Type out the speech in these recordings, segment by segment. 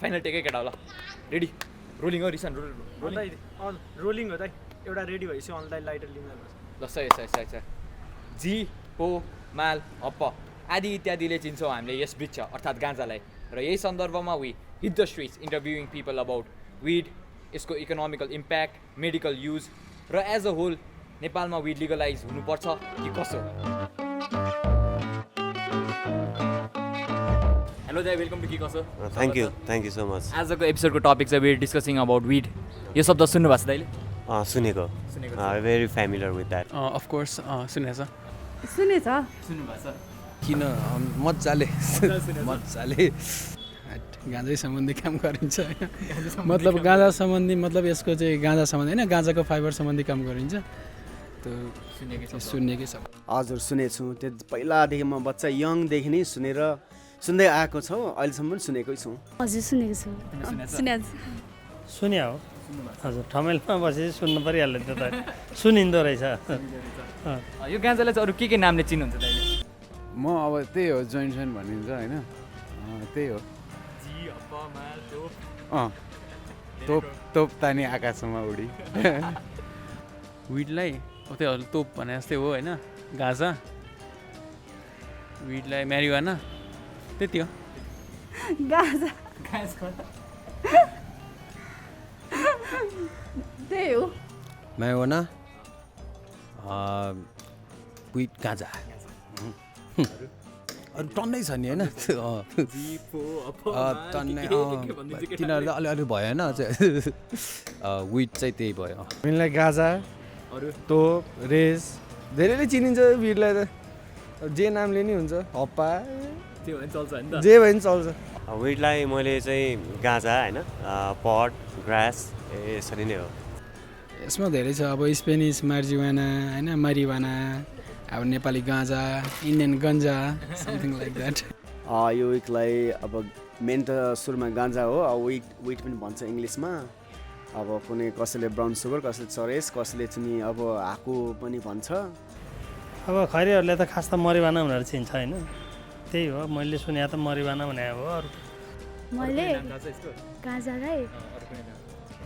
Final टेकै केटा होला ready rolling हो रिसन रोलिङ हो त एउटा रेडी भएपछि अनलाइन लाइटर लिन ल सही सही सही सही जी पो माल हप्प आदि इत्यादिले चिन्छौँ हामीले यस वृक्ष अर्थात् गाँजालाई र यही सन्दर्भमा we hit the streets interviewing people about weed यसको इकोनोमिकल इम्प्याक्ट मेडिकल युज र एज अ होल नेपालमा विड लिगलाइज हुनुपर्छ कि कसो। हेलो दाइ वेलकम टु के कसो। Thank you so much. आजको एपिसोडको टपिक चाहिँ वेयर डिस्कसिङ अबाउट विड। यो शब्द सुन्नुभएको छ दाइले? सुनेको very familiar with that. Of course सुनेछ सुन्नुभएको छ किन मजाले गाँजै सम्बन्धी काम गरिन्छ मतलब गाँजा सम्बन्धी मतलब यसको चाहिँ गाँजा सम्बन्धी होइन गाँजाको फाइबर सम्बन्धी काम गरिन्छ त्यो सुन्नेकै छ। हजुर सुनेको छु त्यो पहिलादेखि म बच्चा यङदेखि नै सुन्दै आएको छौँ अहिलेसम्म पनि सुनेकै छौँ। हजुर सुनेको छु सुन्या हो हजुर ठमेलमा बसेपछि सुन्नु परिहाल्यो त्यो त सुनिँदो रहेछ। यो गाँजालाई चाहिँ अरू के नामले चिन्नुहुन्छ दाइले? म अब त्यही हो जोइन्ट भनिन्छ होइन त्यही हो तोप तानी आकाशमा उडी विडलाई त्यो तोप भने जस्तै हो होइन गाँजा विडलाई म्यारिवाना त्यति हो गाँजा त्यही हो म्यारिवाना विड गाँजा अरू टन्नै छ नि होइन टन्नै तिनीहरू त अलिअलि भयो होइन विड चाहिँ त्यही भयो। विडलाई गाजा तोप रेस धेरैले चिनिन्छ विडलाई त जे नामले नि हुन्छ हप्पा त्यो भने चल्छ नि त जे भयो नि चल्छ। विडलाई मैले चाहिँ गाँजा होइन पट ग्रास यसरी नै हो। यसमा धेरै छ अब स्पेनिस मार्जिवाना होइन मारिवाना अब नेपाली गाँजा इन्डियन गन्जा समथिङ लाइक द्याट। यो विकलाई अब मेन त सुरुमा गाँजा हो अब विट पनि भन्छ इङ्ग्लिसमा। अब कुनै कसैले ब्राउन सुगर कसैले चरेस कसैले चाहिँ अब हाकु पनि भन्छ। अब खैरीहरूले त खास त मरिवाना भनेर चिन्छ होइन त्यही हो मैले सुने त मरिवाना भने हो। अरू मैले गाँजालाई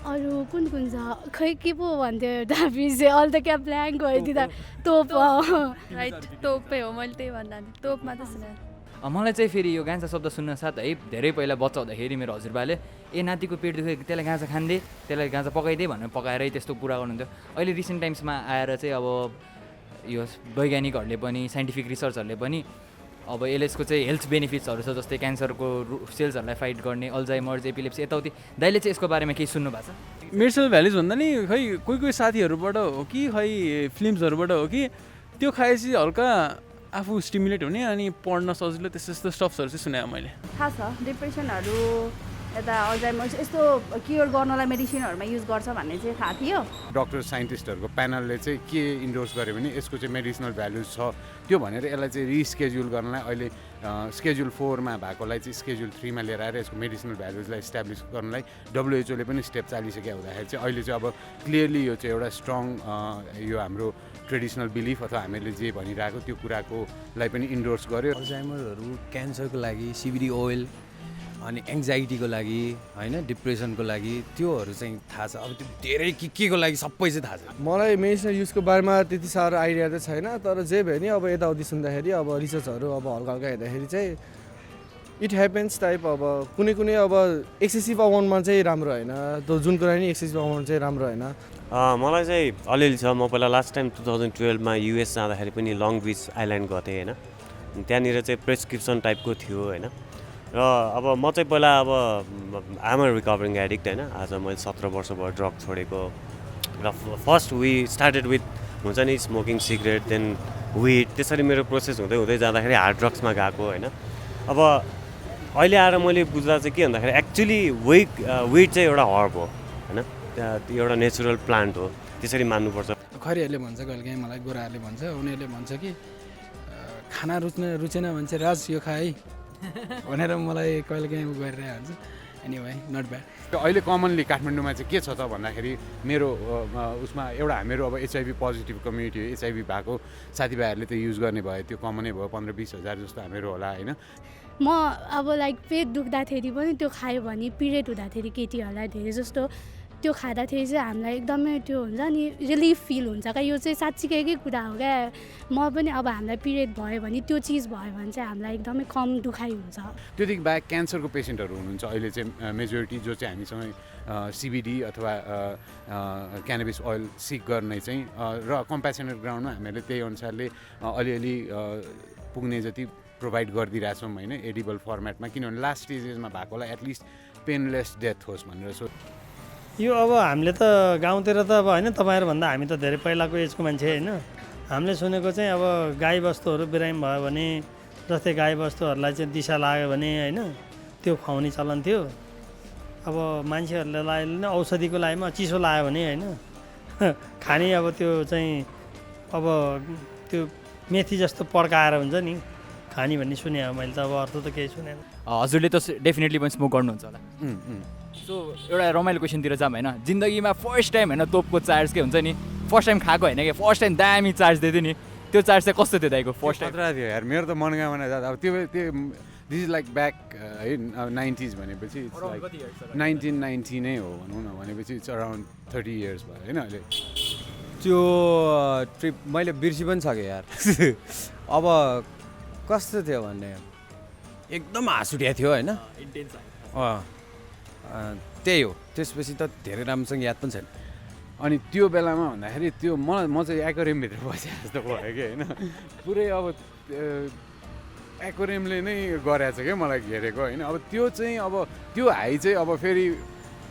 अरू कुन छ खै के पो भन्थ्यो एउटा बिर्से अहिले त क्या ब्ल्याङ्क भइदिँदा तोप राइट तोपै हो मैले त्यही भन्दा तोप मात्र सुने। मलाई चाहिँ फेरि यो गाँजा शब्द सुन्न साथ है धेरै पहिला बच्चा हुँदाखेरि मेरो हजुरबाले नातिको पेट दुख्यो त्यसलाई गाँजा खान्दे त्यसलाई गाँजा पकाइदिए भनेर पकाएरै त्यस्तो कुरा गर्नुहुन्थ्यो। अहिले रिसेन्ट टाइम्समा आएर चाहिँ अब यो वैज्ञानिकहरूले पनि साइन्टिफिक रिसर्चहरूले पनि अब यसको चाहिँ हेल्थ बेनिफिट्सहरू छ जस्तै क्यान्सरको सेल्सहरूलाई फाइट गर्ने अल्जाइमर्स एपिलेप्सी यताउति। दाइले चाहिँ यसको बारेमा केही सुन्नु भएको छ? मेडिसिनल भ्याल्युज भन्दा नि खै कोही साथीहरूबाट हो कि खै फिल्मसहरूबाट हो कि त्यो खाएपछि हल्का आफू स्टिमुलेट हुने अनि पढ्न सजिलो त्यस्तो स्टफ्सहरू चाहिँ सुने मैले। थाहा छ डिप्रेसनहरू यता अल्जाइमर्स यस्तो क्योर गर्नलाई मेडिसिनहरूमा युज गर्छ भन्ने चाहिँ थाहा थियो। डक्टर साइन्टिस्टहरूको प्यानलले चाहिँ के इन्डोर्स गर्यो भने यसको चाहिँ मेडिसिनल भ्याल्युज छ त्यो भनेर यसलाई चाहिँ रिस्केड्युल गर्नलाई अहिले स्केड्युल 4मा भएकोलाई चाहिँ स्केड्युल 3मा लिएर आएर यसको मेडिसिनल भ्याल्युजलाई इस्टाब्लिस गर्नलाई WHO ले पनि स्टेप चालिसकेको हुँदाखेरि चाहिँ अहिले चाहिँ अब क्लियरली यो चाहिँ एउटा स्ट्रङ यो हाम्रो ट्रेडिसनल बिलिफ अथवा हामीले जे भनिरहेको त्यो कुराकोलाई पनि इन्डोर्स गर्यो। अल्जाइमरहरू क्यान्सरको लागि CBD ओइल अनि एङ्जाइटीको लागि होइन डिप्रेसनको लागि त्योहरू चाहिँ थाहा छ। अब त्यो धेरै के को लागि सबै चाहिँ थाहा छ। मलाई मेडिसिनल युजको बारेमा त्यति साह्रो आइडिया त छैन तर जे भयो नि अब यताउति सुन्दाखेरि अब रिसर्चहरू अब हल्का हल्का हेर्दाखेरि चाहिँ इट ह्यापन्स टाइप अब कुनै अब एक्सेसिभ अमाउन्टमा चाहिँ राम्रो होइन त्यो जुन कुरा नि एक्सेसिभ अमाउन्ट चाहिँ राम्रो होइन। मलाई चाहिँ अलिअलि छ। म पहिला लास्ट टाइम 2012मा US जाँदाखेरि पनि लङ बिच आइल्यान्ड गएको थिएँ होइन त्यहाँनिर चाहिँ प्रेसक्रिप्सन टाइपको थियो होइन र अब म चाहिँ पहिला अब आम रिकभरिङ एडिक्ट होइन आज मैले 17 वर्ष भयो ड्रग छोडेको र फर्स्ट वी स्टार्टेड विथ हुन्छ नि स्मोकिङ सिगरेट देन विड त्यसरी मेरो प्रोसेस हुँदै हुँदै जाँदाखेरि हार्ड ड्रग्समा गएको होइन। अब अहिले आएर मैले बुझ्दा चाहिँ के भन्दाखेरि एक्चुली विड चाहिँ एउटा हर्ब हो होइन एउटा नेचुरल प्लान्ट हो त्यसरी मान्नुपर्छ। खैरीहरूले भन्छ कहिलेकाहीँ मलाई गोराहरूले भन्छ उनीहरूले भन्छ कि खाना रुचेन भने चाहिँ राज यो खा है भनेर मलाई कहिलेकाहीँ गरिरहेको हुन्छ एनीवे नट ब्याड अहिले कमनली काठमाडौँमा चाहिँ के छ त भन्दाखेरि मेरो उसमा एउटा हामीहरू अब एचआइभी पोजिटिभ कम्युनिटी हो, एचआइभी भएको साथीभाइहरूले त युज गर्ने भयो, त्यो कमनै भयो, 15-20 हजार जस्तो हामीहरू होला होइन। म अब लाइक पेट दुख्दाखेरि पनि त्यो खायो भने पिरियड हुँदाखेरि केटीहरूलाई धेरै जस्तो त्यो खाँदाखेरि चाहिँ हामीलाई एकदमै त्यो हुन्छ नि रिलिफ फिल हुन्छ क्या। यो चाहिँ साँच्चीकै कुरा हो क्या। म पनि अब हामीलाई पिरियड भयो भने त्यो चिज भयो भने चाहिँ हामीलाई एकदमै कम दुखाइ हुन्छ। त्योदेखि बाहेक क्यान्सरको पेसेन्टहरू हुनुहुन्छ अहिले चाहिँ मेजोरिटी जो चाहिँ हामीसँग सिबिडी अथवा क्यानाबिस ओइल सिक गर्ने चाहिँ र कम्प्यासनेट ग्राउन्डमा हामीले त्यही अनुसारले अलिअलि पुग्ने जति प्रोभाइड गरिदिइरहेछौँ होइन एडिबल फर्मेटमा, किनभने लास्ट स्टेजेसमा भएकोलाई एटलिस्ट पेनलेस डेथ होस् भनेर। यो अब हामीले त गाउँतिर त अब होइन तपाईँहरूभन्दा हामी त धेरै पहिलाको एजको मान्छे होइन। हामीले सुनेको चाहिँ अब गाई बस्तुहरू बिरामी भयो भने जस्तै गाई बस्तुहरूलाई चाहिँ दिशा लाग्यो भने होइन त्यो खुवाउने चलन थियो। अब मान्छेहरूले लाग्यो औषधिको लागिमा चिसो लाग्यो भने होइन खाने अब त्यो चाहिँ अब त्यो मेथी जस्तो पड्काएर हुन्छ नि खाने भन्ने सुने अब मैले त अब अर्थ त केही सुनेन। हजुरले त डेफिनेटली पनि स्मोक गर्नुहुन्छ होला। सो एउटा रमाइलो क्वेसनतिर जाऊँ होइन, जिन्दगीमा फर्स्ट टाइम होइन तोपको चार्ज के हुन्छ नि, फर्स्ट टाइम खाएको होइन कि फर्स्ट टाइम दामी चार्ज दिएको नि, त्यो चार्ज चाहिँ कस्तो थियो दाइको फर्स्ट टाइम? खतरा थियो यार, मेरो त मनगाउँमा जाँदा अब त्यो दिस इज लाइक ब्याक है 90s भनेपछि इट्स लाइक 1990 नै हो भनौँ न, भनेपछि इट्स अराउन्ड 30 इयर्स भयो होइन अहिले। त्यो ट्रिप मैले बिर्सी पनि सकेँ यार अब कस्तो थियो भन्ने एकदम हाँस उठिएको थियो होइन। त्यही हो, त्यसपछि त धेरै राम्रोसँग याद पनि छैन। अनि त्यो बेलामा भन्दाखेरि त्यो म चाहिँ एक्वेरियमभित्र बसेँ जस्तो भयो कि होइन, पुरै अब एक्वेरियमले नै गरेछ क्या मलाई घेरेको होइन। अब त्यो चाहिँ अब त्यो हाई चाहिँ अब फेरि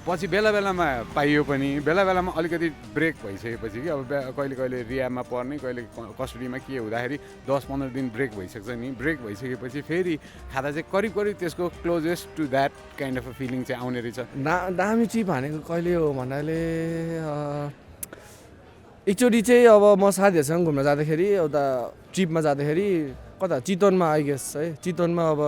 पछि बेला बेलामा पाइयो पनि, बेला बेलामा अलिकति ब्रेक भइसकेपछि कि अब कहिले कहिले रियाबमा पर्ने, कहिले कस्टडीमा के हुँदाखेरि 10-15 दिन ब्रेक भइसक्छ नि। ब्रेक भइसकेपछि फेरि खाँदा चाहिँ करिब करिब त्यसको closest to that kind of a feeling चाहिँ आउने रहेछ। दामी चिप भनेको कहिले हो भन्नाले एकचोटि चाहिँ अब म साथीहरूसँग घुम्न जाँदाखेरि एउटा ट्रिपमा जाँदाखेरि कता चितवनमा आई गेस है, चितवनमा अब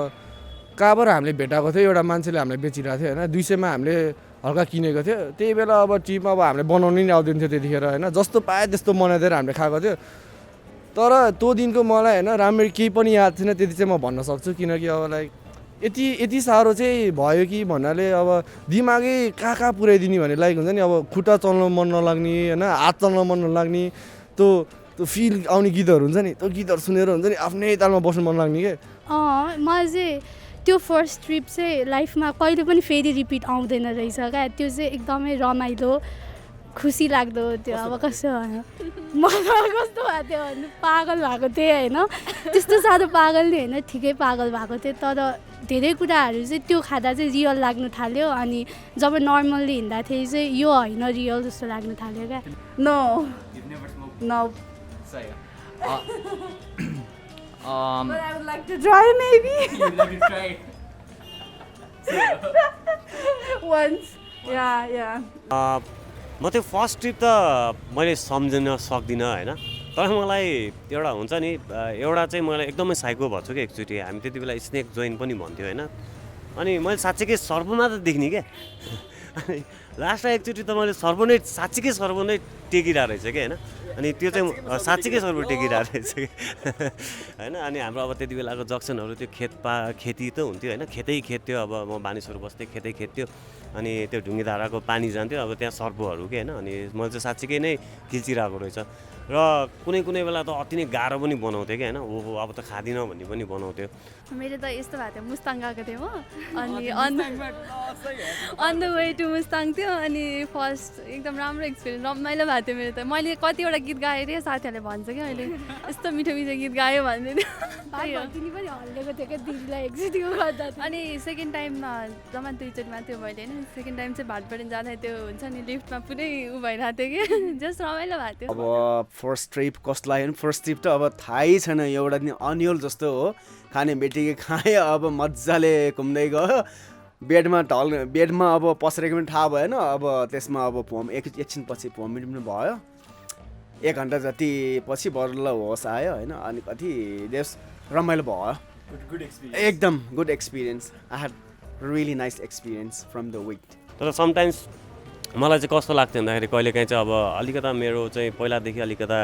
कहाँबाट हामीले भेटाएको थियो, एउटा मान्छेले हामीलाई बेचिरहेको थियो होइन, 200 मा हामीले हल्का किनेको थियो। त्यही बेला अब ट्रिपमा अब हामीले बनाउनु नि आउँदैन थियो त्यतिखेर होइन, जस्तो पायो त्यस्तो बनाइदिएर हामीले खाएको थियो। तर त्यो दिनको मलाई होइन राम्ररी केही पनि याद थिएन, त्यति चाहिँ म भन्न सक्छु। किनकि अब लाइक यति साह्रो चाहिँ भयो कि भन्नाले अब दिमागै कहाँ पुऱ्याइदिने भन्ने लाइक हुन्छ नि, अब खुट्टा चल्न मन नलाग्ने होइन, हात चल्न मन नलाग्ने, त्यो फिल आउने गीतहरू हुन्छ नि, त्यो गीतहरू सुनेर हुन्छ नि आफ्नै तालमा बस्नु मन लाग्ने के। मलाई चाहिँ त्यो फर्स्ट ट्रिप चाहिँ लाइफमा कहिले पनि फेरि रिपिट आउँदैन रहेछ क्या। त्यो चाहिँ एकदमै रमाइलो खुसी लाग्दो त्यो। अब कस्तो भयो मलाई कस्तो भएको थियो भने पागल भएको थिएँ होइन, त्यस्तो साह्रो पागल नि होइन, ठिकै पागल भएको थिएँ। तर धेरै कुराहरू चाहिँ त्यो खाँदा चाहिँ रियल लाग्नु थाल्यो। अनि जब नर्मल्ली हिँड्दाखेरि चाहिँ यो होइन रियल जस्तो लाग्नु थाल्यो क्या। No But I would like to try maybe. You'd like to try Once. Yeah. म त्यो फर्स्ट ट्रिप त मैले सम्झिन सक्दिनँ होइन, तर मलाई एउटा हुन्छ नि एउटा चाहिँ मलाई एकदमै साइको भएको छु कि एकचोटि हामी त्यति बेला स्नेक जोइन पनि भन्थ्यो होइन, अनि मैले साँच्चीकै सर्पमा त देख्ने क्या। अनि लास्टमा एकचोटि त मैले साँच्चीकै सर्प नै टेकिरहेको रहेछ कि होइन, अनि त्यो चाहिँ साँच्चीकै सर्प टेकिरहेको रहेछ कि होइन। अनि हाम्रो अब त्यति बेलाको जक्सनहरू त्यो खेती त हुन्थ्यो होइन, खेत थियो। अब म मानिसहरू बस्थेँ, खेत थियो, अनि त्यो ढुङ्गे धाराको पानी जान्थ्यो, अब त्यहाँ सर्पहरू के होइन। अनि मैले चाहिँ साँच्चीकै नै खिल्चिरहेको रहेछ र कुनै बेला त अति नै गाह्रो पनि बनाउँथ्यो कि होइन, ओहो अब त खाँदिनँ भन्ने पनि बनाउँथ्यो। मेरो त यस्तो भएको थियो, मुस्ताङ गएको थिएँ म, अनि on the way to Mustang थियो। अनि फर्स्ट एकदम राम्रो एक्सपिरियन्स, रमाइलो भएको थियो मेरो त। मैले कतिवटा गीत गाएँ अरे, साथीहरूले भन्छ क्या अहिले यस्तो मिठो गीत गायो भन्दै थियो। अनि सेकेन्ड टाइममा जम्मा 2चोटि मात्रै मैले होइन, सेकेन्ड टाइम चाहिँ भाटपाडा जाँदा त्यो हुन्छ नि लिफ्टमा पुरै उ भइरहेको थियो कि जस्ट रमाइलो भएको थियो। अब फर्स्ट ट्रिप कस्तो लाग्यो भने फर्स्ट ट्रिप त अब थाहै छैन, एउटा दिन अनियल जस्तो हो, खाने बेटिके खाएँ, अब मजाले घुम्दै गयो, बेडमा अब पसेको पनि थाहा भएन। अब त्यसमा अब एकछिन पछि भोमिट पनि भयो, 1 घन्टा जति पछि बल्ल होस आयो होइन। अनि कति रमाइलो भयो, एकदम good experience. I had really nice experience from the week. तर समटाइम्स मलाई चाहिँ कस्तो लाग्थ्यो भन्दाखेरि कहिलेकाहीँ चाहिँ अब अलिकता मेरो चाहिँ पहिलादेखि अलिकता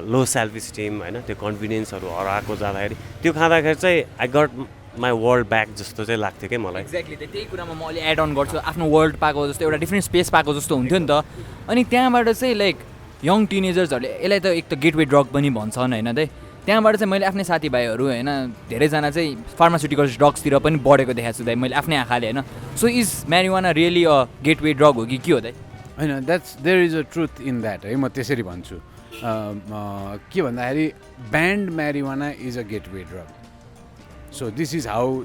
लो सेल्फ स्टिम होइन त्यो कन्फिडेन्सहरू हराएको जाँदाखेरि त्यो खाँदाखेरि चाहिँ I got my world back जस्तो चाहिँ लाग्थ्यो क्या मलाई एक्ज्याक्टली त्यही कुरामा म अहिले एड अन गर्छु आफ्नो वर्ल्ड पाएको जस्तो एउटा डिफ्रेन्ट स्पेस पाएको जस्तो हुन्थ्यो नि त अनि त्यहाँबाट चाहिँ लाइक यङ टिनेजर्सहरूले यसलाई त एक त गेटवे ड्रग पनि भन्छन् होइन त त्यहाँबाट चाहिँ मैले आफ्नै साथीभाइहरू होइन धेरैजना चाहिँ फार्मास्युटिकल्स ड्रग्सतिर पनि बढेको देखाएको छु दाइ मैले आफ्नै आँखाले होइन so is marijuana really a gateway drug हो कि के हो दाइ होइन there is a truth in that है म त्यसरी भन्छु के भन्दाखेरि band marijuana is a gateway drug so this is how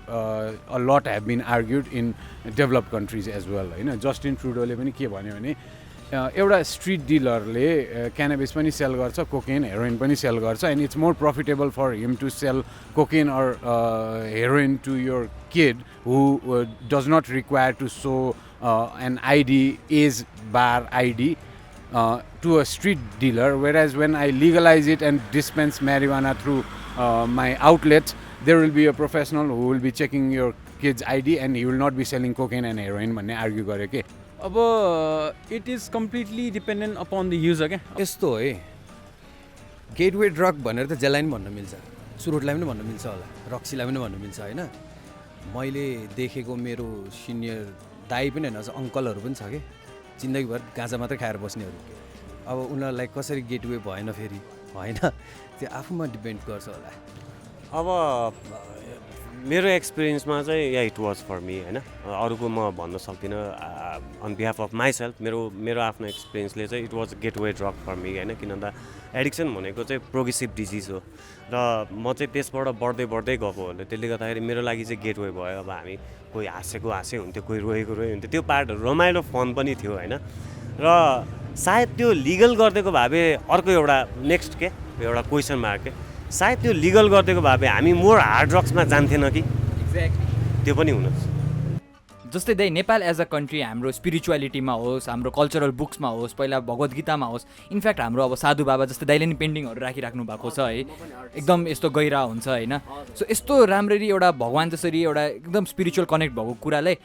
a lot have been argued in developed countries as well होइन जस्टिन ट्रुडोले पनि के भन्यो भने एउटा स्ट्रिट डिलरले क्यानाबिस पनि सेल गर्छ कोकेन हेरोइन पनि सेल गर्छ and it's more profitable for him to sell cocaine or heroin to your kid who does not require to show an ID as bar ID to a street dealer, whereas when I legalize it and dispense marijuana through my outlet, there will be a professional who will be checking your kid's ID and he will not be selling cocaine and heroin भन्ने argue गरे के अब it is completely dependent upon the user क्या यस्तो हो है gateway drug भनेर त जसलाई पनि भन्न मिल्छ सुरुटलाई पनि भन्न मिल्छ होला रक्सीलाई पनि भन्न मिल्छ होइन मैले देखेको मेरो सिनियर दाइ पनि होइन अङ्कलहरू पनि छ कि जिन्दगीभर गाँजा मात्रै खाएर बस्नेहरू अब उनीहरूलाई कसरी गेटवे भएन फेरि होइन त्यो आफूमा डिपेन्ड गर्छ होला अब मेरो एक्सपिरियन्समा चाहिँ या इट वाज फर मी होइन अरूको म भन्न सक्दिनँ अन बिहाफ अफ माइसेल्फ मेरो आफ्नो एक्सपिरियन्सले चाहिँ it was gateway drug for me होइन किन भन्दा एडिक्सन भनेको चाहिँ प्रोग्रेसिभ डिजिज हो र म चाहिँ त्यसबाट बढ्दै गएको हो त्यसले गर्दाखेरि मेरो लागि चाहिँ गेटवे भयो अब हामी कोही हाँसे हुन्थ्यो कोही रोएको हुन्थ्यो त्यो पार्टहरू रमाइलो फन पनि थियो होइन र सायद त्यो लिगल गरिदिएको भए अर्को एउटा नेक्स्ट के एउटा क्वेसन मार्क के सायद त्यो लिगल गरिदिएको भए हामी मोर हार्ड ड्रग्समा जान्थेन कि एक्ज्याक्टली त्यो पनि हुन जस्तै दाइ नेपाल एज अ कन्ट्री हाम्रो स्पिरिचुअलिटीमा होस् हाम्रो कल्चरल बुक्समा होस् पहिला भगवत गीतामा होस् इनफ्याक्ट हाम्रो अब साधु बाबा जस्तै दाइले नि पेन्टिङहरू राखिराख्नु भएको छ है एकदम यस्तो गहिरा हुन्छ होइन सो यस्तो राम्ररी एउटा भगवान् जसरी एउटा एकदम स्पिरिचुअल कनेक्ट भएको कुरालाई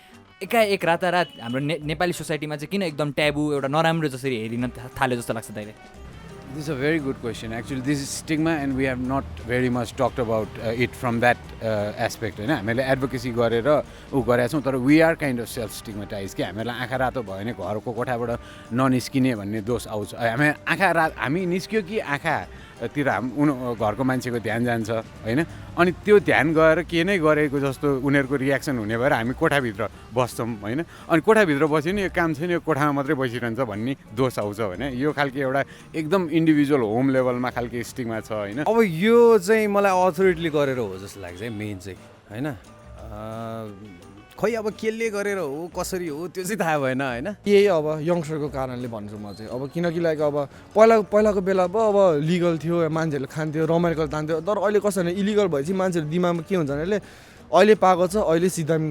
एकाएक रातारात हाम्रो नेपाली सोसाइटीमा चाहिँ किन एकदम ट्याबु एउटा नराम्रो जसरी हेरिन थाल्यो जस्तो लाग्छ दाइले This is a very good question. Actually, this is stigma and we have not very much talked about it from that aspect. हामीले एडभोकेसी गरेर गरेका छौँ तर we are kind of self stigmatized कि हामीलाई आँखा रातो भयो भने घरको कोठाबाट ननिस्किने भन्ने दोष आउँछ हामी निस्क्यो कि आँखातिर घरको मान्छेको ध्यान जान्छ होइन अनि त्यो ध्यान गएर के नै गरेको जस्तो उनीहरूको रियाक्सन हुने भएर हामी कोठाभित्र बस्छौँ होइन अनि कोठाभित्र बस्यो नि यो काम छैन यो कोठामा मात्रै बसिरहन्छ भन्ने दोष आउँछ होइन यो खालको एउटा एकदम इन्डिभिजुअल होम लेभलमा खालको स्टिगमा छ होइन अब यो चाहिँ मलाई अथोरिटीले गरेर हो जस्तो लाग्छ है मेन चाहिँ होइन खै अब केले गरेर हो कसरी हो त्यो चाहिँ थाहा भएन होइन यही अब यङ्स्टरको कारणले भन्छु म चाहिँ अब किनकि लाइक अब पहिलाको बेला पो अब लिगल थियो मान्छेहरूले खान्थ्यो रमाइलो तान्थ्यो तर अहिले कसो भने इलिगल भएपछि मान्छेहरू दिमागमा के हुन्छ भने अहिले पाएको छ अहिले सिधामी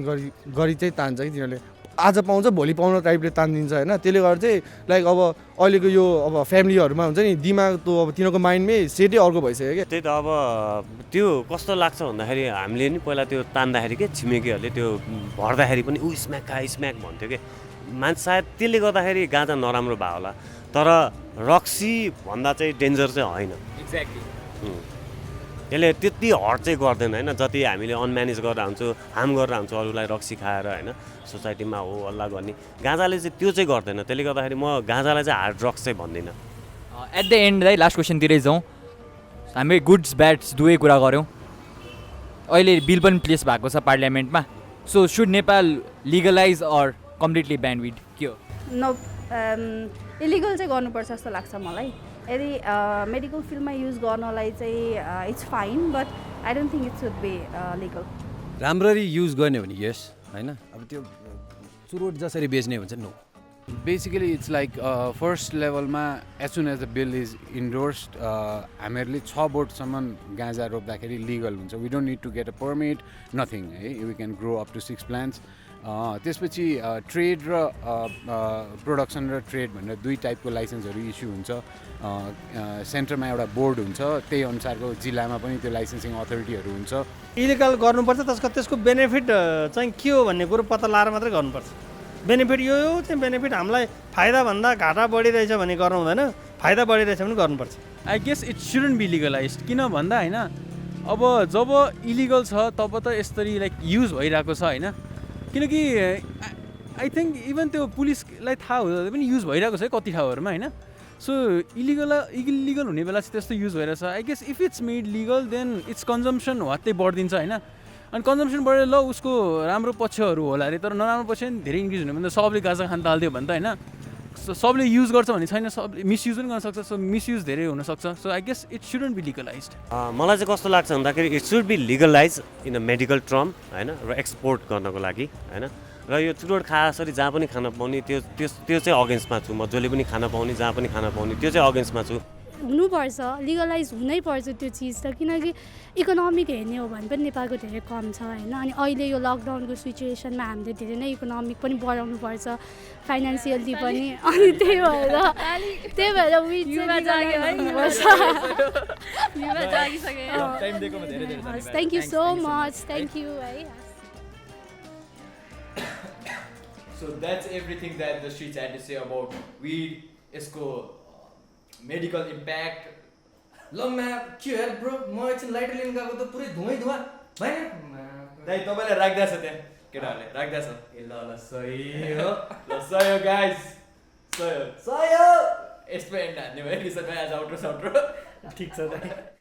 गरी चाहिँ तान्छ कि तिनीहरूले आज पाउँछ भोलि पाउन टाइपले तानिदिन्छ होइन त्यसले गर्दा चाहिँ लाइक अब अहिलेको यो अब फ्यामिलीहरूमा हुन्छ नि दिमाग त अब तिनीहरूको माइन्डमै सेटै अर्को भइसक्यो क्या त्यही त अब त्यो कस्तो लाग्छ भन्दाखेरि हामीले नि पहिला त्यो तान्दाखेरि के छिमेकीहरूले त्यो भर्दाखेरि पनि स्म्याक भन्थ्यो कि मान्छे सायद त्यसले गर्दाखेरि गाँजा नराम्रो भयो होला तर रक्सी भन्दा चाहिँ डेन्जर चाहिँ होइन एक्ज्याक्टली यसले त्यति हर्ट चाहिँ गर्दैन होइन जति हामीले अनम्यानेज गरेर हुन्छौँ हार्म गरेर हुन्छौँ अरूलाई रक्सी खाएर होइन सोसाइटीमा हो अल्लाह गर्ने गाँजाले चाहिँ त्यो चाहिँ गर्दैन त्यसले गर्दाखेरि म गाँजालाई चाहिँ हार्ड ड्रग्स चाहिँ भन्दिनँ एट द एन्ड है लास्ट क्वेसनतिरै जाउँ हामी गुड्स ब्याड्स दुवै कुरा गऱ्यौँ अहिले बिल पनि प्लेस भएको छ पार्लियामेन्टमा so should Nepal legalise or completely ban weed के हो नो इलिगल चाहिँ गर्नुपर्छ जस्तो लाग्छ मलाई यदि मेडिकल फिल्डमा युज गर्नलाई चाहिँ it's fine but I don't think it should be legal राम्ररी युज गर्ने हो भने यस होइन अब त्यो चुरोट जसरी बेच्ने हुन्छ no basically it's like first लेभलमा as soon as the bill is endorsed हामीहरूले 6 बोटसम्म गाँजा रोप्दाखेरि लिगल हुन्छ we don't need to get a permit nothing है we can grow up to 6 plants त्यसपछि ट्रेड र प्रोडक्सन र ट्रेड भनेर 2 टाइपको लाइसेन्सहरू इस्यु हुन्छ सेन्टरमा एउटा बोर्ड हुन्छ त्यही अनुसारको जिल्लामा पनि त्यो लाइसेन्सिङ अथोरिटीहरू हुन्छ इलिगल गर्नुपर्छ त्यसको बेनिफिट चाहिँ के हो भन्ने कुरो पत्ता लगाएर मात्रै गर्नुपर्छ बेनिफिट यो चाहिँ बेनिफिट हामीलाई फाइदाभन्दा घाटा बढिरहेछ भने गर्नु हुँदैन फाइदा बढिरहेछ भने गर्नुपर्छ I guess it shouldn't be legalize किन भन्दा होइन अब जब इलिगल छ तब त यसरी लाइक युज भइरहेको छ होइन किनकि आई थिङ्क इभन त्यो पुलिसलाई थाहा हुँदा पनि युज भइरहेको छ है कति ठाउँहरूमा होइन सो इलिगल हुने बेला चाहिँ त्यस्तो युज भइरहेछ I guess if it's made legal then it's consumption वात्तै बढिदिन्छ होइन अनि कन्जम्सन बढेर ल उसको राम्रो पक्षहरू होला अरे तर नराम्रो पक्ष पनि धेरै इन्क्रिज हुने भने त सबले गाजा खान थाल्दियो भने त होइन सबले युज गर्छ भने छैन सबले मिसयुज पनि गर्न सक्छ सो मिसयुज धेरै हुनसक्छ so I guess it shouldn't be legalize मलाई चाहिँ कस्तो लाग्छ भन्दाखेरि it should be legalize in a medical term होइन र एक्सपोर्ट गर्नको लागि होइन र यो चुरोट खासरी जहाँ पनि खान पाउने त्यो चाहिँ अगेन्स्टमा छु म जसले पनि खान पाउने जहाँ पनि खान पाउने त्यो चाहिँ अगेन्स्टमा छु हुनुपर्छ लिगलाइज हुनैपर्छ त्यो चिज त किनकि इकोनोमिक हेर्ने हो भने पनि नेपालको धेरै कम छ होइन अनि अहिले यो लकडाउनको सिचुएसनमा हामीले धेरै नै इकोनोमिक पनि बढाउनु पर्छ फाइनेन्सियली पनि अनि त्यही भएर thank you so much thank you है So that's everything that the streets had to say about weed, यसको मेडिकल इम्प्याक्ट लङमा के हो ब्रो म एकछिन लाइटर लिन गएको त पुरै धुवै धुवा भएन दाइ तपाईँलाई राख्दैछ त्यहाँ केटाहरूले राख्दैछ ए ल सही हो ल सही हो गाइस सही हो सही हो यसमा एन्ड हान्ने भयो कि आज आउटरो साउटरो ठिक छ दाइ